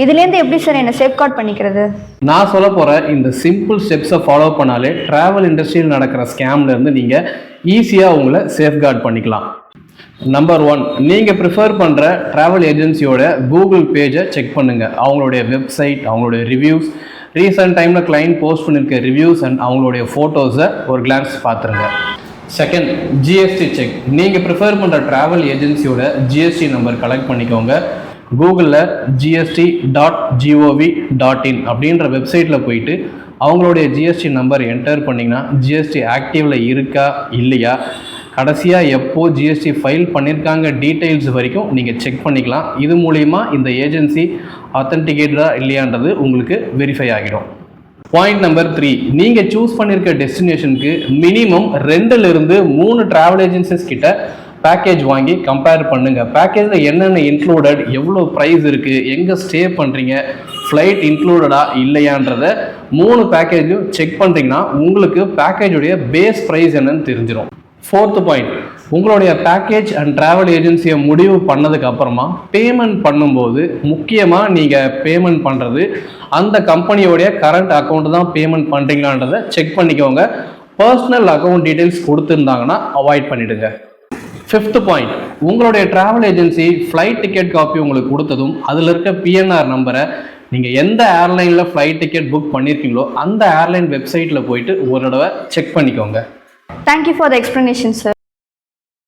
இதுலேருந்து எப்படி சார் என்ன சேஃப்கார்ட் பண்ணிக்கிறது? நான் சொல்ல போகிற இந்த சிம்பிள் ஸ்டெப்ஸை ஃபாலோ பண்ணாலே ட்ராவல் இண்டஸ்ட்ரியில் நடக்கிற ஸ்கேம்லேருந்து நீங்கள் ஈஸியாக உங்களை சேஃப்கார்ட் பண்ணிக்கலாம். நம்பர் 1, நீங்கள் ப்ரிஃபர் பண்ணுற ட்ராவல் ஏஜென்சியோட கூகுள் பேஜை செக் பண்ணுங்கள். அவங்களுடைய வெப்சைட், அவங்களுடைய ரிவ்யூஸ், ரீசெண்ட் டைமில் கிளைண்ட் போஸ்ட் பண்ணியிருக்க ரிவ்யூஸ் அண்ட் அவங்களுடைய ஃபோட்டோஸை ஒரு கிளான்ஸ் பார்த்துருங்க. Second, GST check. நீங்கள் ப்ரிஃபர் பண்ணுற ட்ராவல் ஏஜென்சியோட ஜிஎஸ்டி நம்பர் கலெக்ட் பண்ணிக்கோங்க. கூகுளில் gst.gov.in அப்படின்ற வெப்சைட்டில் போயிட்டு அவங்களுடைய ஜிஎஸ்டி நம்பர் என்டர் பண்ணிங்கன்னா ஜிஎஸ்டி ஆக்டிவில் இருக்கா இல்லையா, கடைசியாக எப்போ ஜிஎஸ்டி ஃபைல் பண்ணியிருக்காங்க டீட்டெயில்ஸ் வரைக்கும் நீங்கள் செக் பண்ணிக்கலாம். இது மூலிமா இந்த ஏஜென்சி ஆத்தென்டிகேட்டடா இல்லையான்றது உங்களுக்கு வெரிஃபை ஆகிடும். பாயிண்ட் நம்பர் 3, நீங்கள் சூஸ் பண்ணியிருக்க டெஸ்டினேஷனுக்கு மினிமம் 2லிருந்து 3 ட்ராவல் ஏஜென்சிஸ் கிட்ட பேக்கேஜ் வாங்கி கம்பேர் பண்ணுங்கள். பேக்கேஜில் என்னென்ன இன்க்ளூடட், எவ்வளோ ப்ரைஸ் இருக்குது, எங்கே ஸ்டே பண்ணுறீங்க, ஃப்ளைட் இன்க்ளூடடா இல்லையான்றதை 3 பேக்கேஜும் செக் பண்ணுறீங்கன்னா உங்களுக்கு பேக்கேஜுடைய பேஸ் ப்ரைஸ் என்னன்னு தெரிஞ்சிடும். 4th பாயிண்ட், உங்களுடைய பேக்கேஜ் அண்ட் ட்ராவல் ஏஜென்சியை முடிவு பண்ணதுக்கு அப்புறமா பேமெண்ட் பண்ணும்போது முக்கியமாக நீங்கள் பேமெண்ட் பண்ணுறது அந்த கம்பெனியோடைய கரண்ட் அக்கௌண்ட் தான் பேமெண்ட் பண்ணுறீங்களான்றதை செக் பண்ணிக்கோங்க. பர்சனல் அக்கௌண்ட் டீட்டெயில்ஸ் கொடுத்துருந்தாங்கன்னா அவாய்ட் பண்ணிவிடுங்க. 5th பாயிண்ட், உங்களுடைய travel agency flight ticket copy உங்களுக்கு கொடுத்ததும் அதில் இருக்க பிஎன்ஆர் நம்பரை நீங்கள் எந்த ஏர்லைனில் ஃப்ளைட் டிக்கெட் புக் பண்ணியிருக்கீங்களோ அந்த ஏர்லைன் வெப்சைட்டில் போயிட்டு ஒரு தடவை செக் பண்ணிக்கோங்க. Thank you for the explanation sir.